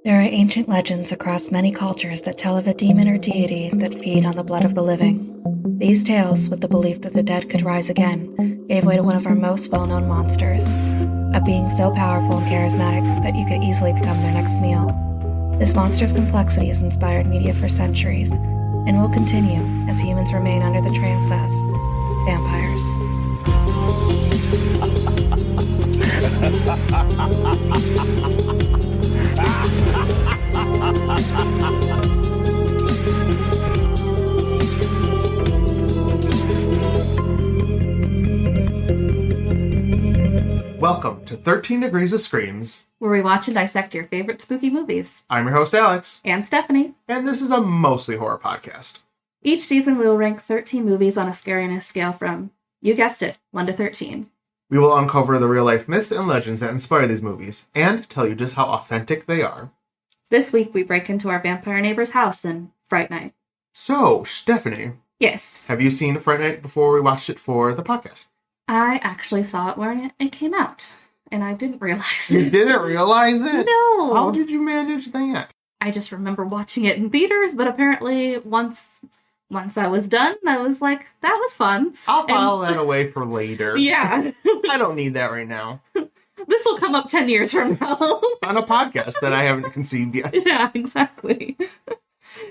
There are ancient legends across many cultures that tell of a demon or deity that feed on the blood of the living. These tales, with the belief that the dead could rise again, gave way to one of our most well-known monsters, a being so powerful and charismatic that you could easily become their next meal. This monster's complexity has inspired media for centuries, and will continue as humans remain under the trance of vampires. Welcome to 13 Degrees of Screams, where we watch and dissect your favorite spooky movies. I'm your host, Alex. And Stephanie. And this is a mostly horror podcast. Each season we will rank 13 movies on a scariness scale from, you guessed it, 1 to 13. We will uncover the real-life myths and legends that inspire these movies, and tell you just how authentic they are. This week we break into our vampire neighbor's house in Fright Night. So, Stephanie. Yes. Have you seen Fright Night before we watched it for the podcast? I actually saw it when it came out, and I didn't realize You it. didn't realize it? No. How did you manage that? I just remember watching it in theaters, but apparently once I was done, I was like, that was fun. I'll file that away for later. Yeah. I don't need that right now. This will come up 10 years from now. On a podcast that I haven't conceived yet. Yeah, exactly.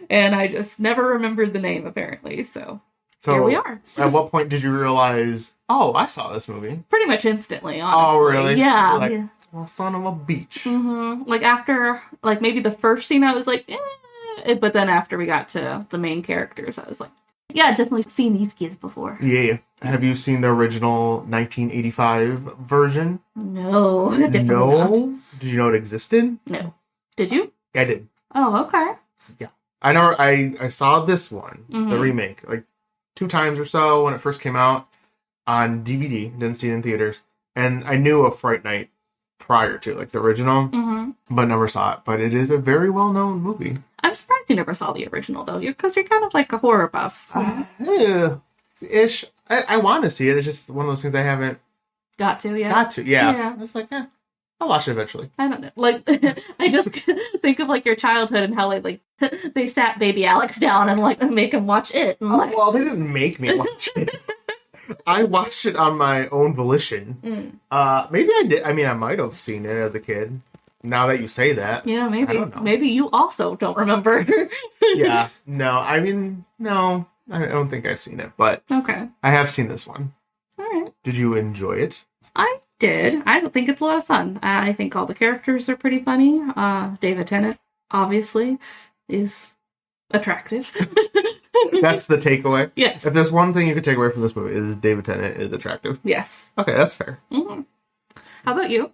And I just never remembered the name, apparently, so here we are. At what point did you realize, oh, I saw this movie? Pretty much instantly, honestly. Oh, really? Yeah. You're like, yeah. well, son of a beach. Mm-hmm. Like, after, like, maybe the first scene, I was like, but then after we got to the main characters, I was like, yeah, I've definitely seen these kids before. Yeah. Have you seen the original 1985 version? No. Definitely No? not. Did you know it existed? No. Did you? I did. Oh, okay. Yeah. I know. I saw this one, the Mhm. remake, like 2 times or so when it first came out on DVD. Didn't see it in theaters. And I knew of Fright Night prior to, like, the original, but never saw it. But it is a very well-known movie. I'm surprised you never saw the original, though, because you're kind of like a horror buff. Yeah. Ish. I want to see it. It's just one of those things I haven't Got to, yeah. got to. Yeah. Yeah. I'm just like, I'll watch it eventually. I don't know. Like, I just think of, like, your childhood and how, like, they sat baby Alex down and, like, make him watch it. And, like... Well, they didn't make me watch it. I watched it on my own volition. Maybe I did. I mean, I might have seen it as a kid. Now that you say that. Yeah, maybe. I don't know. Maybe you also don't remember. Yeah. No, I mean, no. I don't think I've seen it, but Okay. I have seen this one. All right. Did you enjoy it? I did. I think it's a lot of fun. I think all the characters are pretty funny. David Tennant, obviously, is attractive. That's the takeaway? Yes. If there's one thing you could take away from this movie, is David Tennant is attractive. Yes. Okay, that's fair. Mm-hmm. How about you?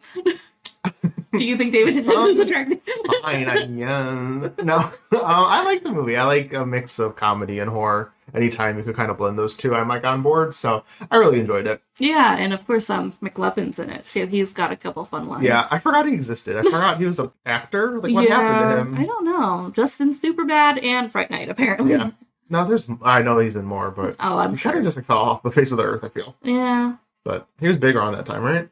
Do you think David Tennant is attractive? Fine, no. I like the movie. I like a mix of comedy and horror. Anytime you could kind of blend those two, I'm like on board. So I really enjoyed it. Yeah, and of course, McLovin's in it too. He's got a couple fun lines. Yeah, I forgot he existed. I forgot he was an actor. Like, what happened to him? I don't know. Just in Superbad and Fright Night, apparently. Yeah. No, I know he's in more, but I'm he sure. kind of just fell off the face of the earth, I feel. Yeah. But he was big around that time, right?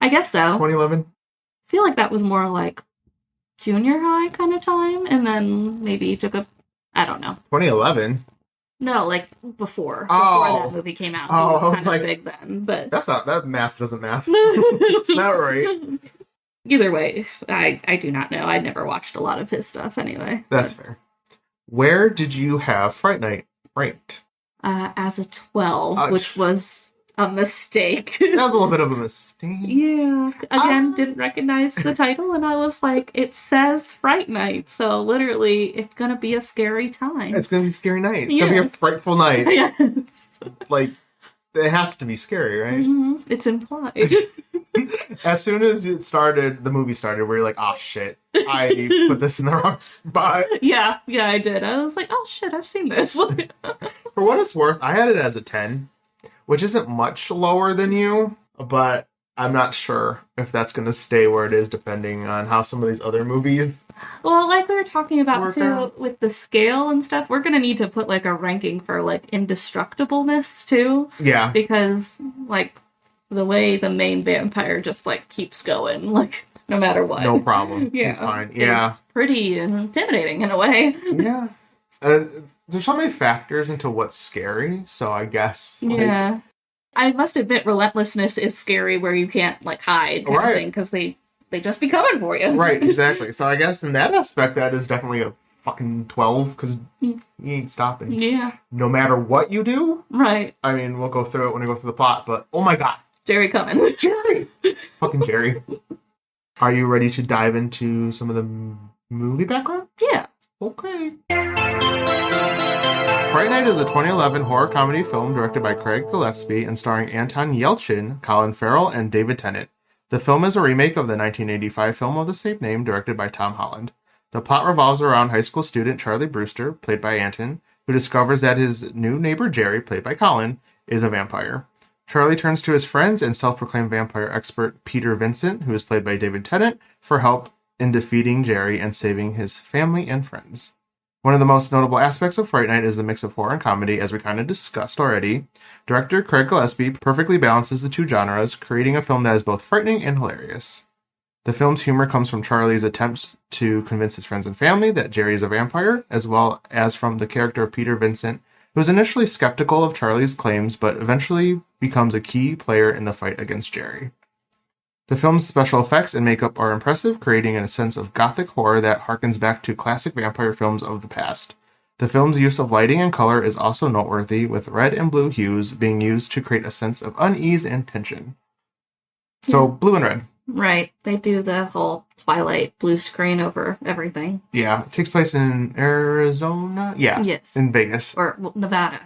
I guess so. 2011? I feel like that was more like junior high kind of time, and then maybe he took I don't know. 2011? No, like before that movie came out. Oh, He was kind like, of big then, but that math doesn't math. It's not right. Either way, I do not know. I never watched a lot of his stuff anyway. That's fair. Where did you have Fright Night ranked? As a 12, which was a mistake. That was a little bit of a mistake. Yeah. Again, didn't recognize the title, and I was like, it says Fright Night, so literally, it's gonna be a scary time. It's gonna be a scary night. It's gonna be a frightful night. Yes. Like, it has to be scary, right? Mm-hmm. It's implied. As soon as the movie started, we were like, oh shit, I put this in the wrong spot. Yeah, I did. I was like, oh shit, I've seen this. For what it's worth, I had it as a 10, which isn't much lower than you, but I'm not sure if that's going to stay where it is depending on how some of these other movies. Well, like we were talking about too, out. with the scale and stuff, we're going to need to put like a ranking for like indestructibleness too. Yeah. Because like the way the main vampire just like keeps going, like no matter what. No problem. Yeah. He's fine. Yeah. It's pretty intimidating in a way. Yeah. There's so many factors into what's scary, so I guess. Yeah. I must admit, relentlessness is scary where you can't, like, hide kind of thing, because they just be coming for you. Right, exactly. So I guess in that aspect, that is definitely a fucking 12, because you ain't stopping. Yeah. No matter what you do. Right. I mean, we'll go through it when we go through the plot, but oh my god. Jerry coming. Jerry! Fucking Jerry. Are you ready to dive into some of the movie background? Yeah. Okay. Fright Night is a 2011 horror comedy film directed by Craig Gillespie and starring Anton Yelchin, Colin Farrell, and David Tennant. The film is a remake of the 1985 film of the same name directed by Tom Holland. The plot revolves around high school student Charley Brewster, played by Anton, who discovers that his new neighbor Jerry, played by Colin, is a vampire. Charley turns to his friends and self-proclaimed vampire expert Peter Vincent, who is played by David Tennant, for help in defeating Jerry and saving his family and friends. One of the most notable aspects of Fright Night is the mix of horror and comedy, as we kind of discussed already. Director Craig Gillespie perfectly balances the two genres, creating a film that is both frightening and hilarious. The film's humor comes from Charlie's attempts to convince his friends and family that Jerry is a vampire, as well as from the character of Peter Vincent, who is initially skeptical of Charlie's claims, but eventually becomes a key player in the fight against Jerry. The film's special effects and makeup are impressive, creating a sense of gothic horror that harkens back to classic vampire films of the past. The film's use of lighting and color is also noteworthy, with red and blue hues being used to create a sense of unease and tension. So, blue and red. Right. They do the whole Twilight blue screen over everything. Yeah. It takes place in Arizona? Yeah. Yes. In Vegas. Or Nevada.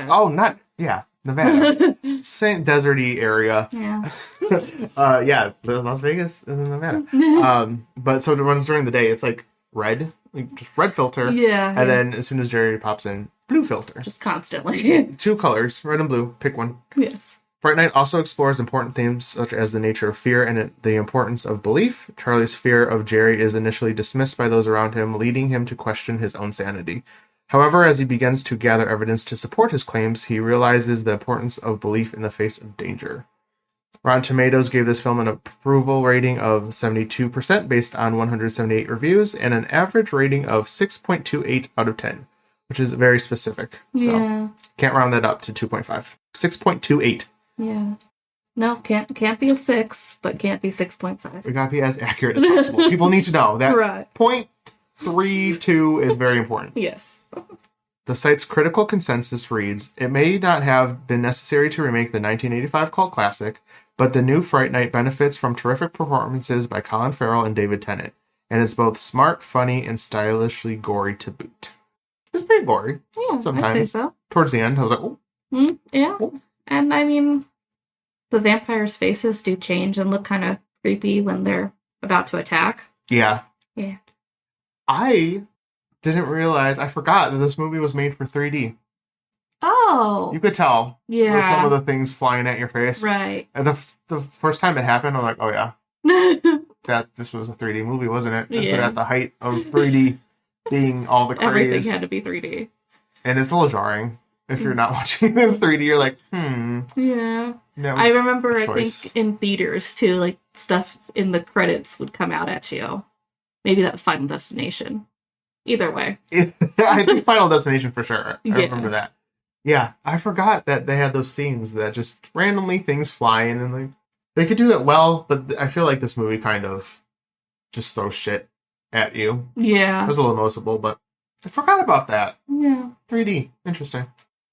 Oh, Nevada. Same deserty area. Yeah. Yeah, Las Vegas is in Nevada. But so it runs during the day. It's like red, like just red filter. Yeah. And then as soon as Jerry pops in, blue filter. Just constantly. Two colors, red and blue. Pick one. Yes. Fright Night also explores important themes such as the nature of fear and the importance of belief. Charlie's fear of Jerry is initially dismissed by those around him, leading him to question his own sanity. However, as he begins to gather evidence to support his claims, he realizes the importance of belief in the face of danger. Rotten Tomatoes gave this film an approval rating of 72% based on 178 reviews and an average rating of 6.28 out of 10, which is very specific. So can't round that up to 2.5. 6.28. Yeah. No, can't be a 6, but can't be 6.5. We gotta be as accurate as possible. People need to know that right. 0.32 is very important. Yes. The site's critical consensus reads, "It may not have been necessary to remake the 1985 cult classic, but the new Fright Night benefits from terrific performances by Colin Farrell and David Tennant, and is both smart, funny, and stylishly gory to boot." It's pretty gory. Yeah, sometimes. I'd say so. Towards the end, I was like, oh. Yeah. Oh. And I mean, the vampires' faces do change and look kind of creepy when they're about to attack. Yeah. Yeah. I didn't realize, I forgot that this movie was made for 3D. Oh. You could tell. Yeah. With some of the things flying at your face. Right. And the first time it happened, I'm like, oh yeah. This was a 3D movie, wasn't it? This was at the height of 3D being all the craze. Everything had to be 3D. And it's a little jarring. If you're not watching it in 3D, you're like, Yeah. I remember, I think, in theaters, too, like, stuff in the credits would come out at you. Maybe that was Final Destination. Either way. I think Final Destination for sure. I remember that. Yeah, I forgot that they had those scenes that just randomly things flying, and like they could do it well, but I feel like this movie kind of just throws shit at you. Yeah. It was a little noticeable, but I forgot about that. Yeah. 3D. Interesting.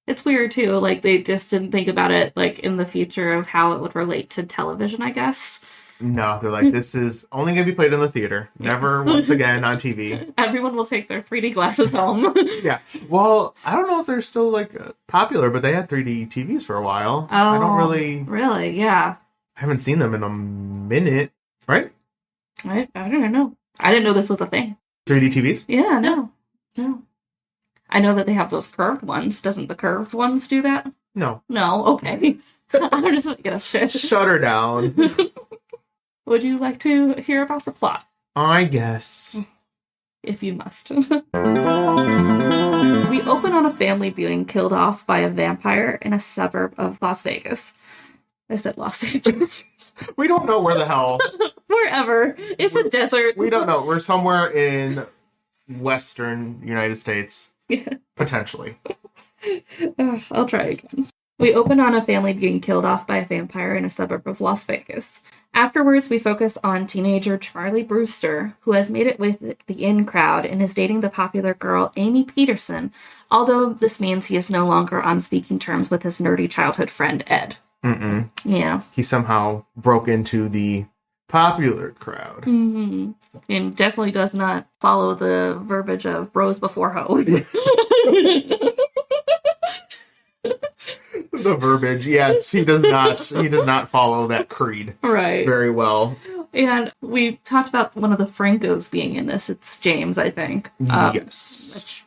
It's weird, too. Like, they just didn't think about it, like, in the future of how it would relate to television, I guess. No, they're like, this is only going to be played in the theater. Never once again on TV. Everyone will take their 3D glasses home. Yeah. Well, I don't know if they're still, like, popular, but they had 3D TVs for a while. Oh. I don't really... Really? Yeah. I haven't seen them in a minute. Right? I don't know. I didn't know this was a thing. 3D TVs? Yeah, no. I know that they have those curved ones. Doesn't the curved ones do that? No. No? Okay. I'm just making a shit. Shut her down. Would you like to hear about the plot? I guess. If you must. We open on a family being killed off by a vampire in a suburb of Las Vegas. I said Los Angeles. We don't know where the hell Wherever. It's a desert. We don't know. We're somewhere in Western United States. Yeah. Potentially. I'll try again. We open on a family being killed off by a vampire in a suburb of Las Vegas. Afterwards, we focus on teenager Charley Brewster, who has made it with the in crowd and is dating the popular girl Amy Peterson, although this means he is no longer on speaking terms with his nerdy childhood friend Ed. Mm-mm. Yeah. He somehow broke into the popular crowd. Mm-hmm. And definitely does not follow the verbiage of bros before hoes. The verbiage, yes, he does not follow that creed very well. And we talked about one of the Francos being in this. It's James, I think. Yes.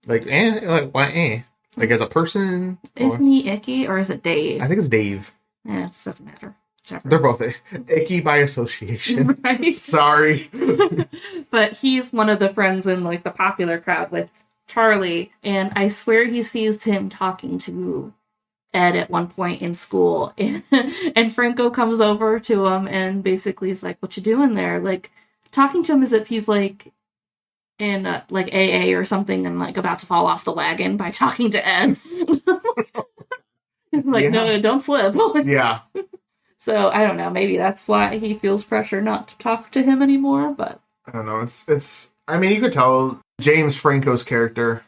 Like why like as a person? Isn't he icky or is it Dave? I think it's Dave. Yeah, it doesn't matter. Whichever. They're both icky by association. Right? Sorry. But he's one of the friends in like the popular crowd with Charley, and I swear he sees him talking to Ed at one point in school, and Franco comes over to him and basically is like, "What you doing there?" Like talking to him as if he's like in like AA or something and like about to fall off the wagon by talking to Ed. Like, no, don't slip. Yeah. So I don't know. Maybe that's why he feels pressure not to talk to him anymore. But I don't know. It's. I mean, you could tell James Franco's character,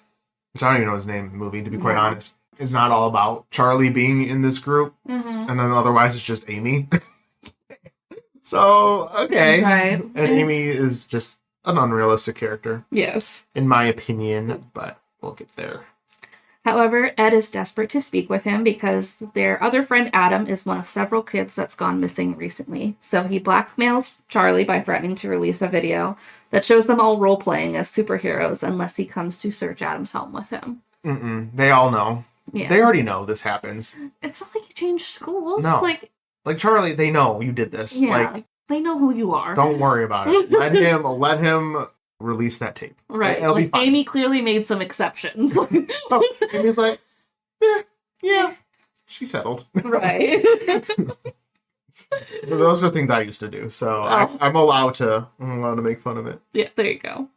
which I don't even know his name in the movie, to be quite honest, is not all about Charley being in this group, and then otherwise it's just Amy. So okay, right. And Amy is just an unrealistic character. Yes, in my opinion, but we'll get there. However, Ed is desperate to speak with him because their other friend Adam is one of several kids that's gone missing recently. So he blackmails Charley by threatening to release a video that shows them all role-playing as superheroes unless he comes to search Adam's home with him. They all know. Yeah. They already know this happens. It's not like you changed schools. No. Like Charley, they know you did this. Yeah, like, they know who you are. Don't worry about it. Let him release that tape. Right. It'll be fine. Amy clearly made some exceptions. Amy's like, yeah, she settled. Right. Those are things I used to do, so I'm allowed to make fun of it. Yeah, there you go.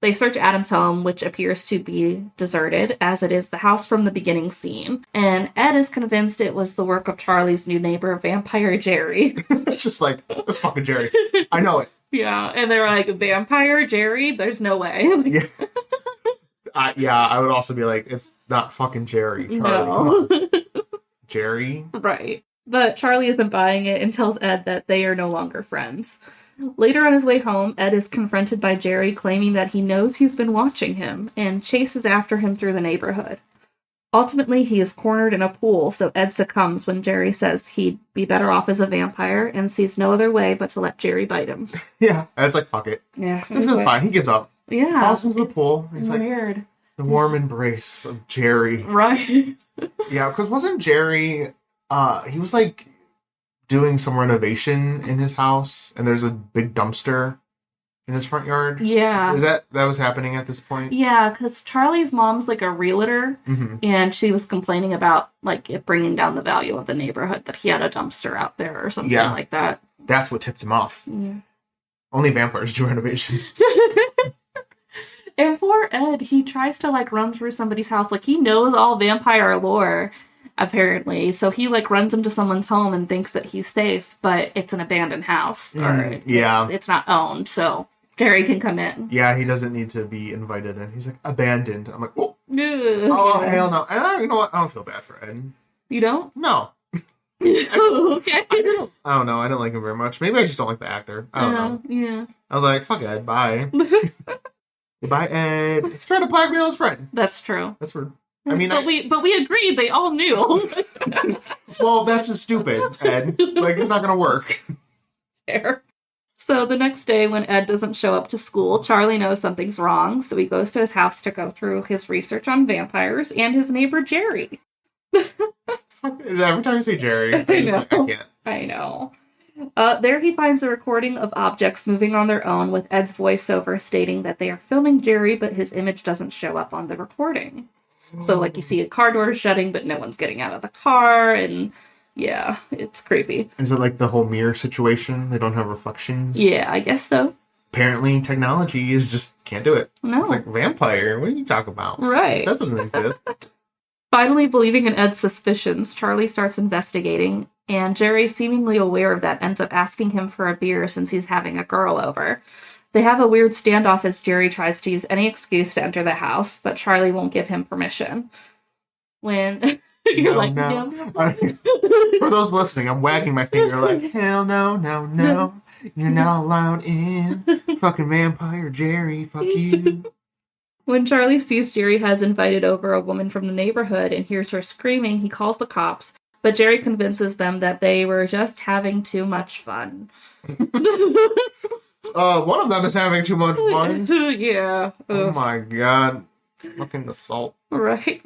They search Adam's home, which appears to be deserted, as it is the house from the beginning scene. And Ed is convinced it was the work of Charley's new neighbor, Vampire Jerry. It's just like, it's fucking Jerry. I know it. Yeah, and they're like, Vampire Jerry? There's no way. I would also be like, it's not fucking Jerry, Charley. No. Jerry? Right. But Charley isn't buying it and tells Ed that they are no longer friends. Later on his way home, Ed is confronted by Jerry claiming that he knows he's been watching him and chases after him through the neighborhood. Ultimately, he is cornered in a pool, so Ed succumbs when Jerry says he'd be better off as a vampire and sees no other way but to let Jerry bite him. Yeah, Ed's like, fuck it. Yeah. This is fine. He gives up. Yeah. Falls into the pool. He's weird. Like, the warm embrace of Jerry. Right. Yeah, because wasn't Jerry, he was like doing some renovation in his house, and there's a big dumpster in his front yard? Yeah. Is that was happening at this point? Yeah, because Charley's mom's like a realtor, and she was complaining about like it bringing down the value of the neighborhood that he had a dumpster out there or something like that. That's what tipped him off. Yeah. Only vampires do renovations. And poor Ed, he tries to like run through somebody's house. Like he knows all vampire lore, apparently. So he like runs into someone's home and thinks that he's safe, but it's an abandoned house. Or it's not owned, so Jerry can come in. Yeah, he doesn't need to be invited in. He's like, abandoned. I'm like, oh, hell no. And you know what? I don't feel bad for Ed. You don't? No. Okay. I don't know. I don't like him very much. Maybe I just don't like the actor. I don't know. Yeah. I was like, fuck Ed, bye. Goodbye, Ed. He's trying to blackmail his friend. That's true. That's rude. I mean, but we agreed. They all knew. Well, that's just stupid, Ed. Like, it's not gonna work. Fair. So the next day, when Ed doesn't show up to school, Charley knows something's wrong, so he goes to his house to go through his research on vampires and his neighbor Jerry. Every time you say Jerry, I can't. I know. There he finds a recording of objects moving on their own with Ed's voiceover stating that they are filming Jerry, but his image doesn't show up on the recording. So, like, you see a car door shutting, but no one's getting out of the car, and Yeah, it's creepy. Is it like the whole mirror situation? They don't have reflections? Yeah, I guess so. Apparently, technology is just can't do it. No. It's like vampire. What are you talking about? Right. That doesn't exist. Finally, believing in Ed's suspicions, Charley starts investigating, and Jerry, seemingly aware of that, ends up asking him for a beer since he's having a girl over. They have a weird standoff as Jerry tries to use any excuse to enter the house, but Charley won't give him permission. When you're no. For those listening, I'm wagging my finger like, hell no, no. You're not allowed in. Fucking vampire Jerry, fuck you. When Charley sees Jerry has invited over a woman from the neighborhood and hears her screaming, he calls the cops, but Jerry convinces them that they were just having too much fun. One of them is having too much fun. Yeah. Oh my god. Fucking assault. Right.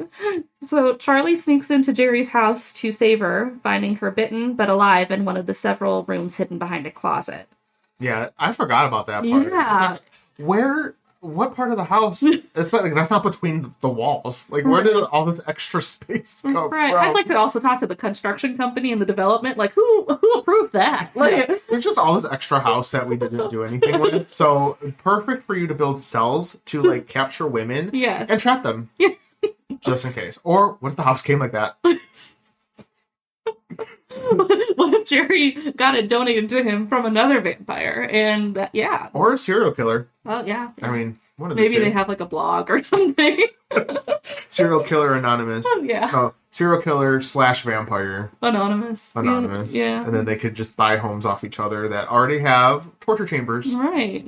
So Charley sneaks into Jerry's house to save her, finding her bitten but alive in one of the several rooms hidden behind a closet. Yeah, I forgot about that part. Yeah. What part of the house? It's like that's not between the walls. Like, where did all this extra space come right. from? I'd like to also talk to the construction company and the development. Like, who approved that? Like, yeah. There's just all this extra house that we didn't do anything with. So perfect for you to build cells to like capture women, yes. and trap them, just in case. Or what if the house came like that? What if Jerry got it donated to him from another vampire? And yeah. Or a serial killer. Well, yeah. I mean, one of maybe the two. they have like a blog or something. Serial killer anonymous. Yeah. No, serial killer / vampire. Anonymous. Yeah. And then they could just buy homes off each other that already have torture chambers. Right,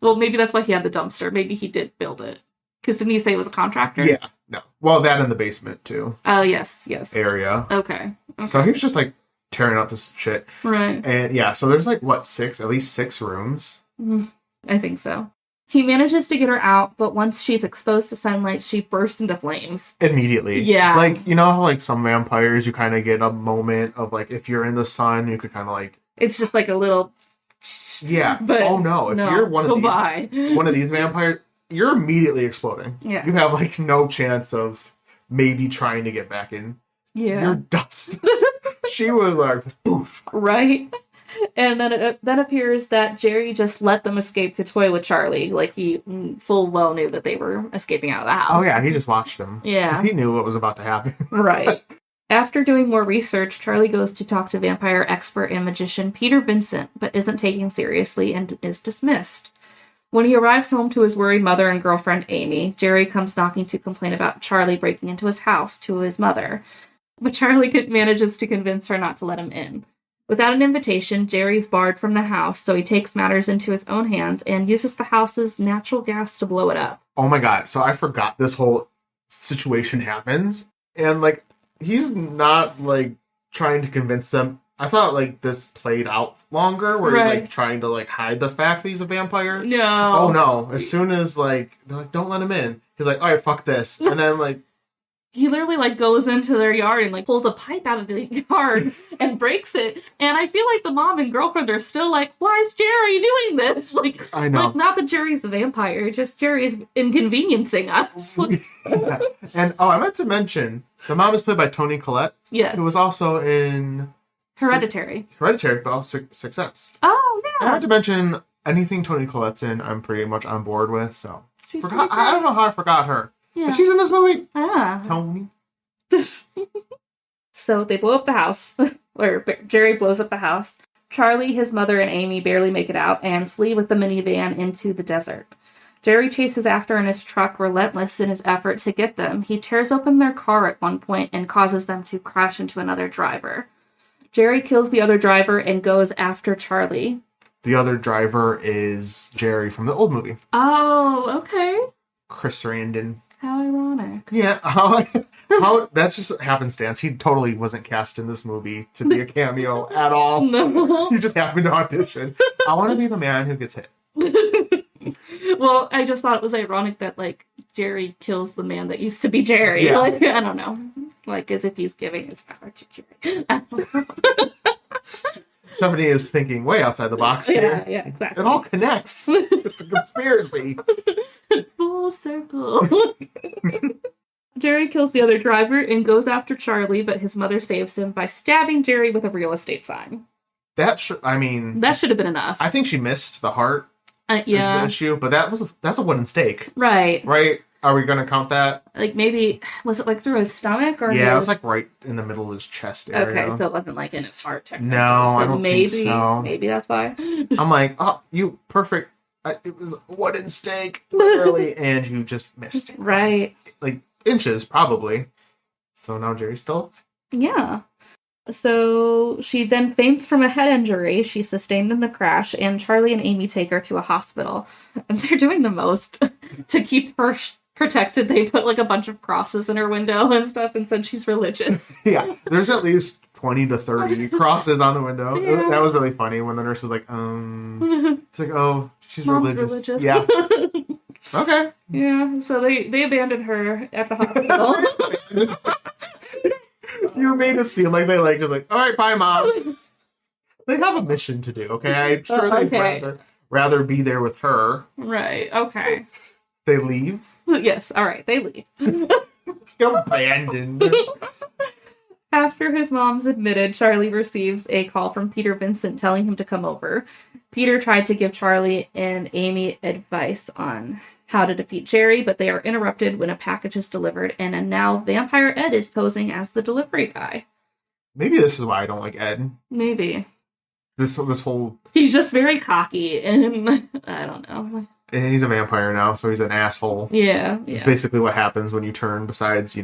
Well, maybe that's why he had the dumpster. Maybe he did build it. Because didn't he say it was a contractor? Yeah, no. Well, that in the basement, too. Oh, yes. Area. Okay. So he was just, like, tearing out this shit. Right. And, yeah, so there's, like, at least 6 rooms? I think so. He manages to get her out, but once she's exposed to sunlight, she bursts into flames. Immediately. Yeah. Like, you know how, like, some vampires, you kind of get a moment of, like, if you're in the sun, you could kind of, like... It's just, like, a little... Yeah. But oh, no. If you're one of these vampires... You're immediately exploding. Yeah. You have, like, no chance of maybe trying to get back in. Yeah. You're dust. She was like, poof. Right? And then it then appears that Jerry just let them escape to toy with Charley. Like, he full well knew that they were escaping out of the house. Oh, yeah, he just watched them. Yeah. 'Cause he knew what was about to happen. Right. After doing more research, Charley goes to talk to vampire expert and magician Peter Vincent, but isn't taken seriously and is dismissed. When he arrives home to his worried mother and girlfriend Amy, Jerry comes knocking to complain about Charley breaking into his house to his mother. But Charley manages to convince her not to let him in. Without an invitation, Jerry's barred from the house, so he takes matters into his own hands and uses the house's natural gas to blow it up. Oh my god, so I forgot this whole situation happens. And, like, he's not, like, trying to convince them. I thought, like, this played out longer, where he's, like, trying to, like, hide the fact that he's a vampire. No. Oh, no. As soon as, like, they're like, don't let him in. He's like, alright, fuck this. And then, like... He literally, like, goes into their yard and, like, pulls a pipe out of the yard and breaks it. And I feel like the mom and girlfriend are still like, why is Jerry doing this? Like, I know. Like, not that Jerry's a vampire, just Jerry's inconveniencing us. Yeah. And, I meant to mention, the mom is played by Toni Collette. Yes. Who was also in... Hereditary, but also Sixth Sense. Oh, yeah. I have to mention, anything Toni Collette's in, I'm pretty much on board with, so... I don't know how I forgot her. Yeah. But she's in this movie. Ah. Tony. So they blow up the house. Or Jerry blows up the house. Charley, his mother, and Amy barely make it out and flee with the minivan into the desert. Jerry chases after in his truck, relentless in his effort to get them. He tears open their car at one point and causes them to crash into another driver. Jerry kills the other driver and goes after Charley. The other driver is Jerry from the old movie. Oh, okay. Chris Sarandon. How ironic. Yeah, how that's just happenstance. He totally wasn't cast in this movie to be a cameo at all. No. He just happened to audition. I want to be the man who gets hit. Well, I just thought it was ironic that, like, Jerry kills the man that used to be Jerry. Yeah. Like, I don't know. Like, as if he's giving his power to Jerry. I don't know. Somebody is thinking way outside the box here. Yeah, exactly. It all connects. It's a conspiracy. Full circle. Jerry kills the other driver and goes after Charley, but his mother saves him by stabbing Jerry with a real estate sign. That should have been enough. I think she missed the heart. Yeah. Is the issue, but that's a wooden stake. Right. Right? Are we going to count that? Like maybe, was it like through his stomach or? Yeah, it was like right in the middle of his chest area. Okay, so it wasn't like in his heart technically. No, so I don't think so. Maybe that's why. I'm like, oh, you perfect. It was a wooden stake, literally, and you just missed it. Right. Like inches, probably. So now Jerry's still. Yeah. So she then faints from a head injury she sustained in the crash, and Charley and Amy take her to a hospital. And they're doing the most to keep her protected. They put like a bunch of crosses in her window and stuff and said she's religious. Yeah, there's at least 20 to 30 crosses on the window. Yeah. That was really funny when the nurse was like, it's like, oh, she's Mom's religious. Yeah. Okay. Yeah, so they abandoned her at the hospital. You made it seem like they just all right, bye, Mom. They have a mission to do, okay? I'm sure they'd rather be there with her. Right, okay. They leave? Yes, alright, they leave. Abandoned. After his mom's admitted, Charley receives a call from Peter Vincent telling him to come over. Peter tried to give Charley and Amy advice on how to defeat Jerry, but they are interrupted when a package is delivered, and now Vampire Ed is posing as the delivery guy. Maybe this is why I don't like Ed. Maybe. This whole... He's just very cocky, and I don't know. He's a vampire now, so he's an asshole. Yeah. It's basically what happens when you turn, besides,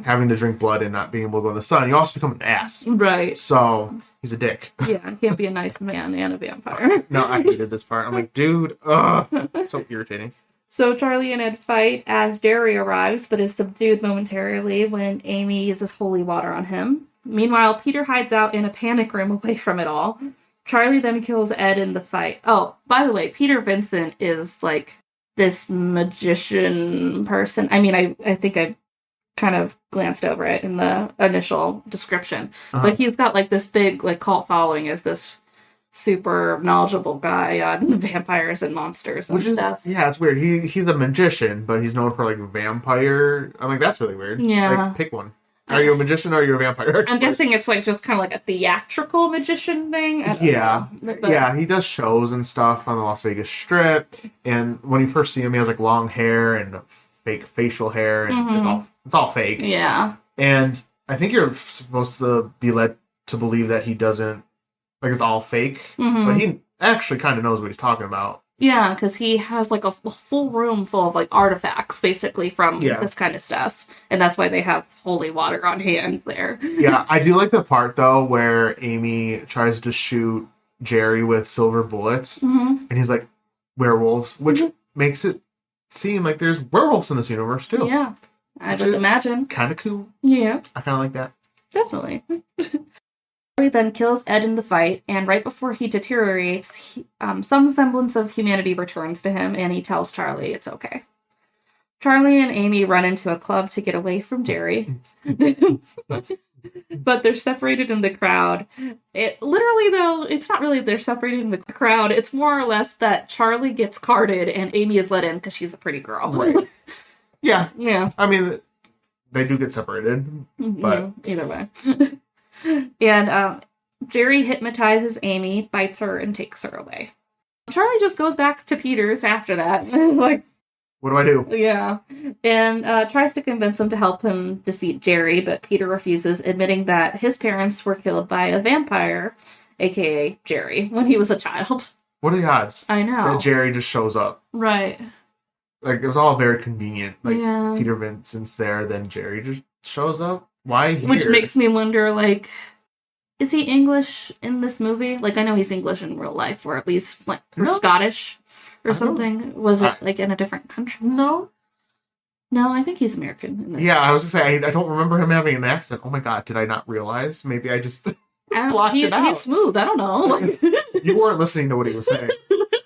having to drink blood and not being able to go in the sun. You also become an ass. Right. So, he's a dick. Yeah, he can't be a nice man and a vampire. No, I hated this part. I'm like, dude, it's so irritating. So Charley and Ed fight as Jerry arrives, but is subdued momentarily when Amy uses holy water on him. Meanwhile, Peter hides out in a panic room away from it all. Charley then kills Ed in the fight. Oh, by the way, Peter Vincent is like this magician person. I mean, I think I kind of glanced over it in the initial description. But he's got like this big like cult following as this super knowledgeable guy on vampires and monsters and stuff. Yeah, it's weird. He's a magician, but he's known for like vampire. I'm like, that's really weird. Yeah. Like, pick one. Are you a magician or are you a vampire expert? I'm guessing it's like just kind of like a theatrical magician thing. Yeah. Yeah, he does shows and stuff on the Las Vegas Strip. And when you first see him, he has like long hair and fake facial hair, and it's all fake. Yeah. And I think you're supposed to be led to believe that he doesn't, like, it's all fake. But he actually kind of knows what he's talking about. Yeah, because he has like a full room full of like artifacts, basically, from this kind of stuff. And that's why they have holy water on hand there. Yeah, I do like the part, though, where Amy tries to shoot Jerry with silver bullets. And he's like, werewolves, which makes it seem like there's werewolves in this universe, too. Yeah, I would imagine. Kind of cool. Yeah. I kind of like that. Definitely. Charley then kills Ed in the fight, and right before he deteriorates, some semblance of humanity returns to him, and he tells Charley it's okay. Charley and Amy run into a club to get away from Jerry, but they're separated in the crowd. Literally, though, it's not really they're separated in the crowd. It's more or less that Charley gets carded, and Amy is let in because she's a pretty girl. Right. Yeah. Yeah. I mean, they do get separated, but... Either way. And Jerry hypnotizes Amy, bites her, and takes her away. Charley just goes back to Peter's after that. Like, what do I do? Yeah. And tries to convince him to help him defeat Jerry, but Peter refuses, admitting that his parents were killed by a vampire, aka Jerry, when he was a child. What are the odds? I know. That Jerry just shows up. Right. Like, it was all very convenient. Like, Peter Vincent's there, then Jerry just shows up. Why here? Which makes me wonder, like, is he English in this movie? Like, I know he's English in real life, or at least, like, or Scottish or something. Was it, like, in a different country? No. No, I think he's American in this. Yeah, I was going to say, I don't remember him having an accent. Oh my god, did I not realize? Maybe I just blocked it out. He's smooth, I don't know. You weren't listening to what he was saying.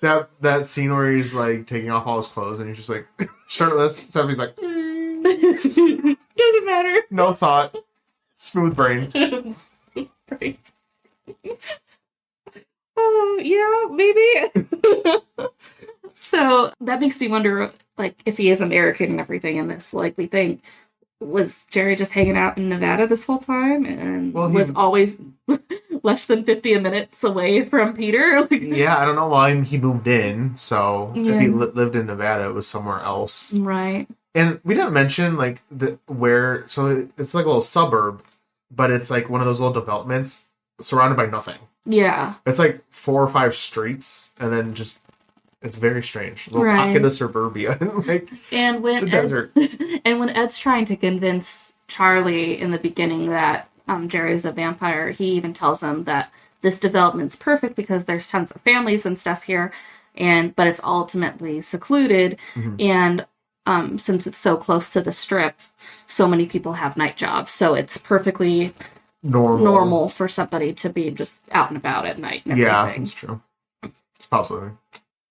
That scene where he's, like, taking off all his clothes, and he's just, like, shirtless. So he's like... Doesn't matter. No thought. Smooth brain. Smooth brain. Oh, yeah, maybe. So So that makes me wonder, like, if he is American and everything in this, like, we think, was Jerry just hanging out in Nevada this whole time and was always less than 50 minutes away from Peter? Yeah, I don't know why he moved in. So if he lived in Nevada, it was somewhere else. Right. And we didn't mention, like, so it's like a little suburb, but it's like one of those little developments surrounded by nothing. Yeah. It's like 4 or 5 streets, and then just, it's very strange. A little pocket of suburbia. Like, and when the desert. And when Ed's trying to convince Charley in the beginning that Jerry's a vampire, he even tells him that this development's perfect because there's tons of families and stuff here, but it's ultimately secluded, and since it's so close to the strip, so many people have night jobs, so it's perfectly normal for somebody to be just out and about at night and everything. Yeah, it's true. It's possible.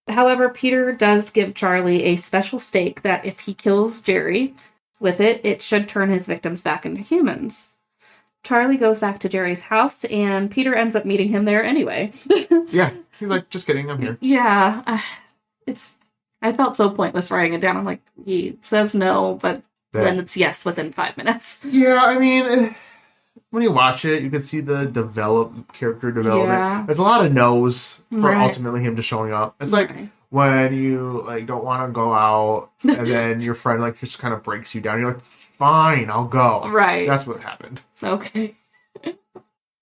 However, Peter does give Charley a special stake that if he kills Jerry with it, it should turn his victims back into humans. Charley goes back to Jerry's house, and Peter ends up meeting him there anyway. Yeah, he's like, just kidding, I'm here. Yeah, I felt so pointless writing it down. I'm like, he says no, but then it's yes within 5 minutes. Yeah, I mean, when you watch it, you can see the character development. Yeah. There's a lot of no's for ultimately him just showing up. It's like when you like don't want to go out, and then your friend like just kind of breaks you down. You're like, fine, I'll go. Right. That's what happened. Okay.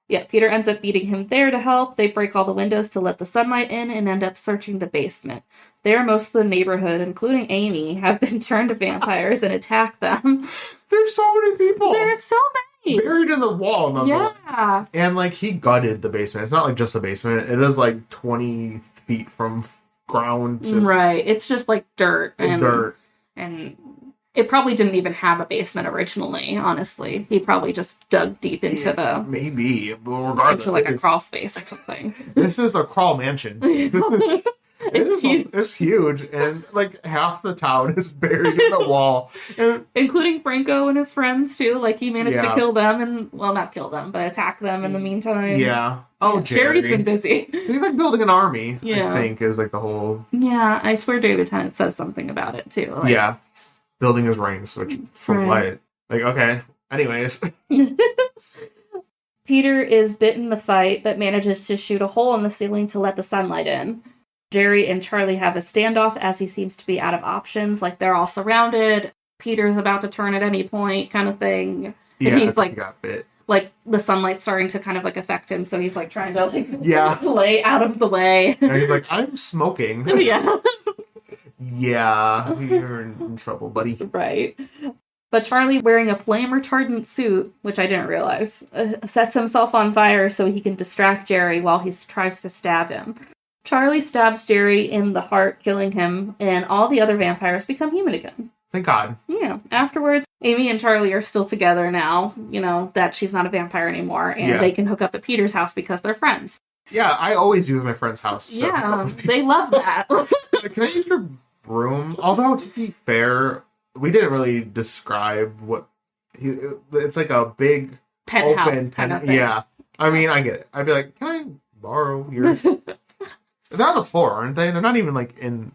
Yeah, Peter ends up meeting him there to help. They break all the windows to let the sunlight in and end up searching the basement. There, most of the neighborhood, including Amy, have been turned to vampires and attack them. There's so many people. There's so many. Buried in the wall. Yeah. And, like, he gutted the basement. It's not, like, just a basement. It is, like, 20 feet from ground to... Right. It's just, like, dirt. Dirt. And it probably didn't even have a basement originally, honestly. He probably just dug deep into the... Maybe. But regardless... Into, like, a crawl space or something. This is a crawl mansion. It's huge. It's huge, and like half the town is buried in the wall, including Franco and his friends too. Like he managed to kill them, and not kill them, but attack them in the meantime. Yeah. Oh, Jerry's been busy. He's like building an army. Yeah. I think is like the whole. Yeah, I swear David Tennant says something about it too. Like, yeah, building his rings, which from what? Like okay. Anyways. Peter is bit in the fight, but manages to shoot a hole in the ceiling to let the sunlight in. Jerry and Charley have a standoff as he seems to be out of options. Like, they're all surrounded. Peter's about to turn at any point, kind of thing. Yeah, and he's like, he got bit. Like, the sunlight's starting to kind of, like, affect him, so he's, like, trying to, like, lay out of the way. And he's like, I'm smoking. Yeah. Yeah, you're in trouble, buddy. Right. But Charley, wearing a flame retardant suit, which I didn't realize, sets himself on fire so he can distract Jerry while he tries to stab him. Charley stabs Jerry in the heart, killing him, and all the other vampires become human again. Thank God. Yeah. Afterwards, Amy and Charley are still together now, that she's not a vampire anymore, and they can hook up at Peter's house because they're friends. Yeah, I always use my friend's house. So. Yeah, they love that. Can I use your broom? Although, to be fair, we didn't really describe what... It's like a big, penthouse kind of thing. Yeah. I mean, I get it. I'd be like, can I borrow yours? They're on the floor, aren't they? They're not even, like, in...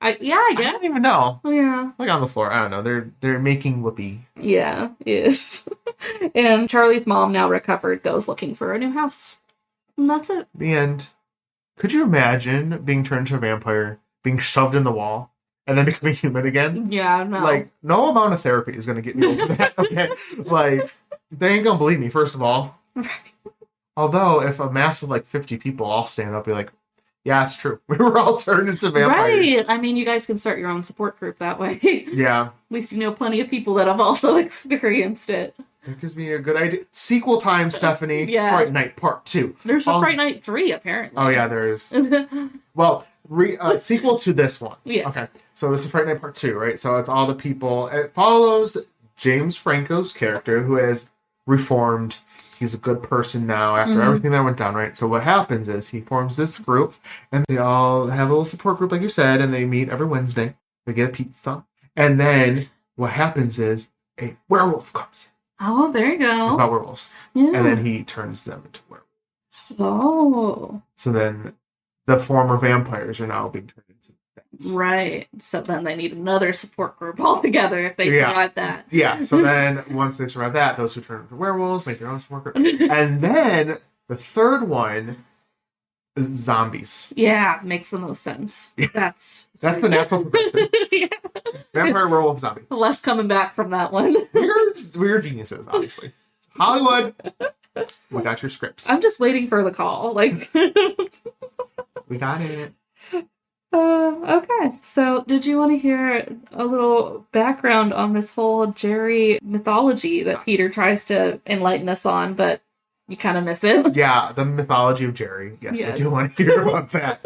I guess. I don't even know. Yeah. Like, on the floor. I don't know. They're making whoopee. Yeah, yes. And Charley's mom, now recovered, goes looking for a new house. And that's it. The end. Could you imagine being turned into a vampire, being shoved in the wall, and then becoming human again? Yeah, no. Like, no amount of therapy is going to get me over that, okay? Like, they ain't going to believe me, first of all. Right. Although, if a mass of, like, 50 people all stand up and be like, yeah, it's true. We were all turned into vampires. Right. I mean, you guys can start your own support group that way. Yeah. At least you know plenty of people that have also experienced it. That gives me a good idea. Sequel time, Stephanie. Yeah. Fright Night Part 2. There's a Fright Night 3, apparently. Oh, yeah, there is. Well, sequel to this one. Yes. Okay. So this is Fright Night Part 2, right? So it's all the people. It follows James Franco's character, who has reformed. He's a good person now after everything that went down, right? So what happens is he forms this group, and they all have a little support group, like you said, and they meet every Wednesday. They get a pizza. And then what happens is a werewolf comes in. Oh, there you go. It's about werewolves. Yeah. And then he turns them into werewolves. So then the former vampires are now being turned into Right. So then they need another support group altogether if they survive that. Yeah. So then once they survive that, those who turn into werewolves make their own support group. And then the third one is zombies. Yeah, makes the most sense. That's the natural progression. Yeah. Vampire, werewolf, zombie. Less coming back from that one. We're geniuses, honestly. Hollywood, we got your scripts. I'm just waiting for the call. Like, we got it. Okay. So, did you want to hear a little background on this whole Jerry mythology that Peter tries to enlighten us on, but you kind of miss it? Yeah, the mythology of Jerry. Yes, I do want to hear about that.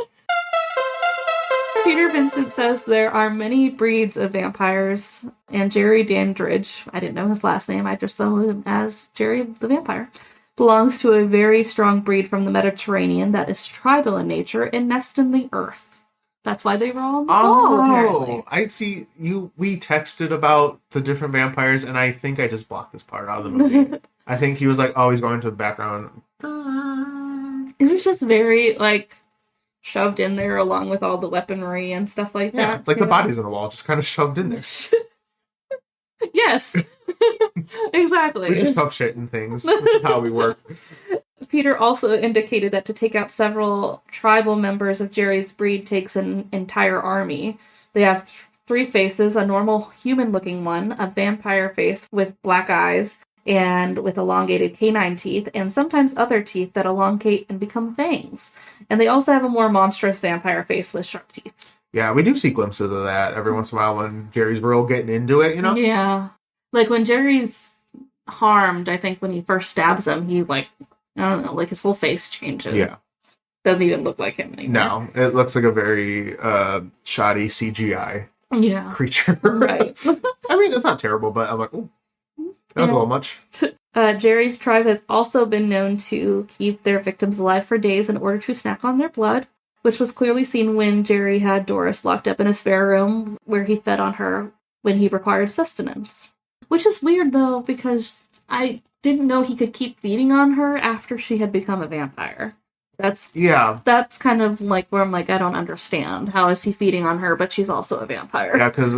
Peter Vincent says there are many breeds of vampires, and Jerry Dandridge, I didn't know his last name, I just know him as Jerry the Vampire, belongs to a very strong breed from the Mediterranean that is tribal in nature and nest in the earth. That's why they were all in the wall, apparently. I see. We texted about the different vampires, and I think I just blocked this part out of the movie. I think he was like, oh, he's going to the background. It was just very, like, shoved in there along with all the weaponry and stuff like that. Like the bodies on the wall, just kind of shoved in there. Yes. Exactly. We just shove shit in things. This is how we work. Peter also indicated that to take out several tribal members of Jerry's breed takes an entire army. They have 3 faces, a normal human-looking one, a vampire face with black eyes, and with elongated canine teeth, and sometimes other teeth that elongate and become fangs. And they also have a more monstrous vampire face with sharp teeth. Yeah, we do see glimpses of that every once in a while when Jerry's real getting into it, you know? Yeah. Like, when Jerry's harmed, I think when he first stabs him, he, like, I don't know, like, his whole face changes. Yeah. Doesn't even look like him anymore. No, it looks like a very shoddy CGI creature. Right. I mean, it's not terrible, but I'm like, oh. That was a little much. Jerry's tribe has also been known to keep their victims alive for days in order to snack on their blood, which was clearly seen when Jerry had Doris locked up in a spare room where he fed on her when he required sustenance. Which is weird, though, because I didn't know he could keep feeding on her after she had become a vampire. That's kind of like where I'm like, I don't understand. How is he feeding on her, but she's also a vampire? Yeah, because,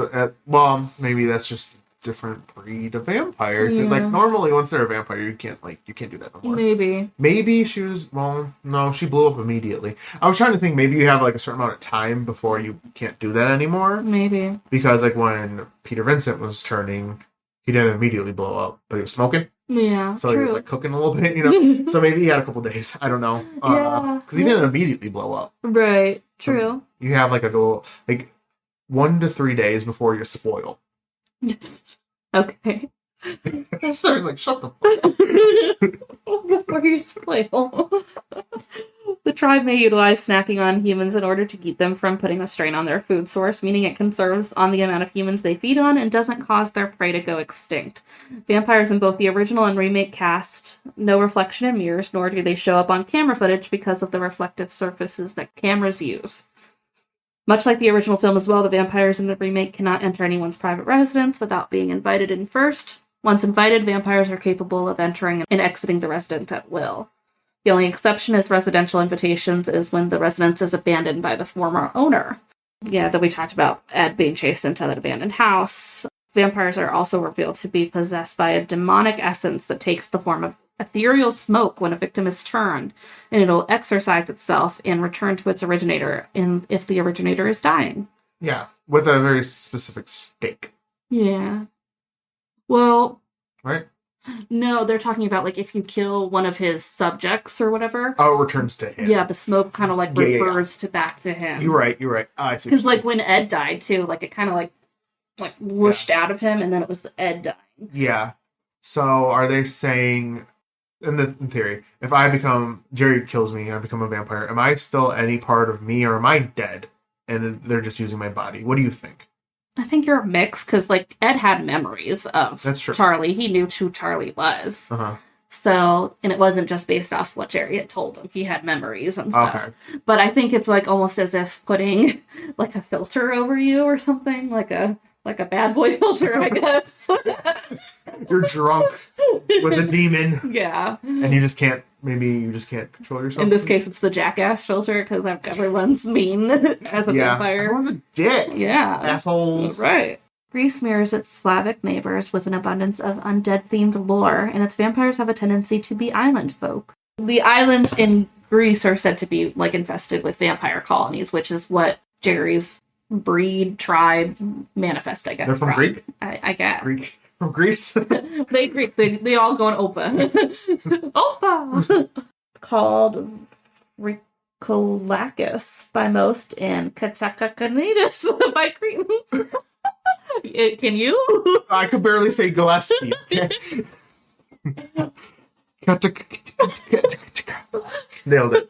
maybe that's just different breed of vampire, because like normally once they're a vampire you can't do that no more. Maybe she was, no, she blew up immediately. I was trying to think, maybe you have like a certain amount of time before you can't do that anymore, maybe, because like when Peter Vincent was turning, he didn't immediately blow up, but he was smoking, so he was like cooking a little bit, you know. So maybe he had a couple days, I don't know, because he didn't immediately blow up, right? True. So you have like a little, like 1 to 3 days before you spoil. Okay. So he's like, shut the fuck up. Before you spoil. The tribe may utilize snacking on humans in order to keep them from putting a strain on their food source, meaning it conserves on the amount of humans they feed on and doesn't cause their prey to go extinct. Vampires in both the original and remake cast no reflection in mirrors, nor do they show up on camera footage because of the reflective surfaces that cameras use. Much like the original film as well, the vampires in the remake cannot enter anyone's private residence without being invited in first. Once invited, vampires are capable of entering and exiting the residence at will. The only exception is residential invitations is when the residence is abandoned by the former owner. Yeah, that we talked about Ed being chased into that abandoned house. Vampires are also revealed to be possessed by a demonic essence that takes the form of ethereal smoke when a victim is turned, and it'll exorcise itself and return to its originator if the originator is dying. Yeah, with a very specific stake. Yeah. Well... Right? No, they're talking about, like, if you kill one of his subjects or whatever... Oh, it returns to him. Yeah, the smoke kind of, like, refers back to him. You're right. I see. Because, like, when Ed died, too, like, it kind of, like whooshed out of him, and then it was Ed dying. Yeah. So, are they saying... In theory, if I become... Jerry kills me and I become a vampire, am I still any part of me, or am I dead? And they're just using my body. What do you think? I think you're a mix, because, like, Ed had memories of Charley. He knew who Charley was. Uh-huh. So, and it wasn't just based off what Jerry had told him. He had memories and stuff. Okay. But I think it's, like, almost as if putting, like, a filter over you or something. Like a bad boy filter, I guess. You're drunk with a demon. Yeah. And you just can't maybe you just can't control yourself. In this case, it's the jackass filter because everyone's mean as a vampire. Everyone's a dick. Yeah. Assholes. Right. Greece mirrors its Slavic neighbors with an abundance of undead-themed lore, and its vampires have a tendency to be island folk. The islands in Greece are said to be, like, infested with vampire colonies, which is what Jerry's breed, tribe, manifest, I guess. They're from Greek? I guess. Greek. From Greece? They Greek. They all go in Opa. Opa! Called Rikolakis by most and Katakakanitis by Cretans. Can you? I could barely say Gillespie. Nailed it.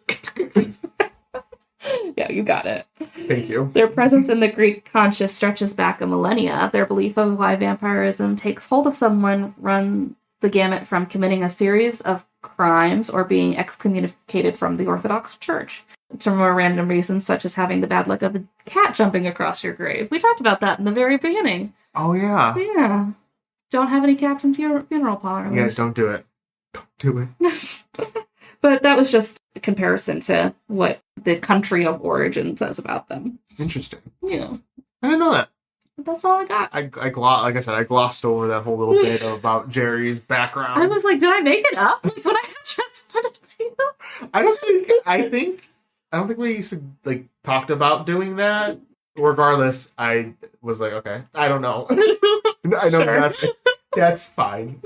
Yeah, you got it. Thank you. Their presence in the Greek conscious stretches back a millennia. Their belief of why vampirism takes hold of someone run the gamut from committing a series of crimes or being excommunicated from the Orthodox Church to more random reasons such as having the bad luck of a cat jumping across your grave. We talked about that in the very beginning. Oh, yeah. Yeah. Don't have any cats in funeral parlors. Yeah, don't do it. Don't do it. But that was just a comparison to what the country of origin says about them. Interesting. Yeah. I didn't know that. That's all I got. Like I said, I glossed over that whole little bit about Jerry's background. I was like, did I make it up? Like, when I just started to I don't think we like talked about doing that. Regardless, I was like, okay, I don't know. I know nothing. That's fine.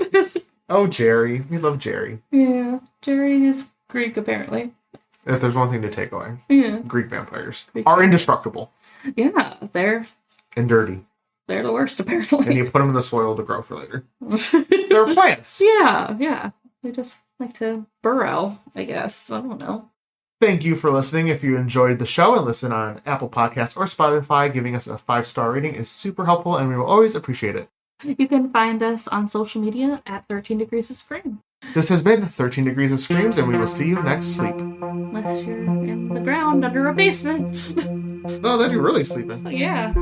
Oh, Jerry. We love Jerry. Yeah. Jerry is Greek, apparently. If there's one thing to take away. Yeah. Greek vampires are indestructible. Yeah, they're... And dirty. They're the worst, apparently. And you put them in the soil to grow for later. They're plants. Yeah. They just like to burrow, I guess. I don't know. Thank you for listening. If you enjoyed the show and listen on Apple Podcasts or Spotify, giving us a 5-star rating is super helpful and we will always appreciate it. You can find us on social media at 13 Degrees of Scream. This has been 13 Degrees of Screams, and we will see you next sleep. Unless you're in the ground under a basement. Oh, then you're really sleeping. Yeah.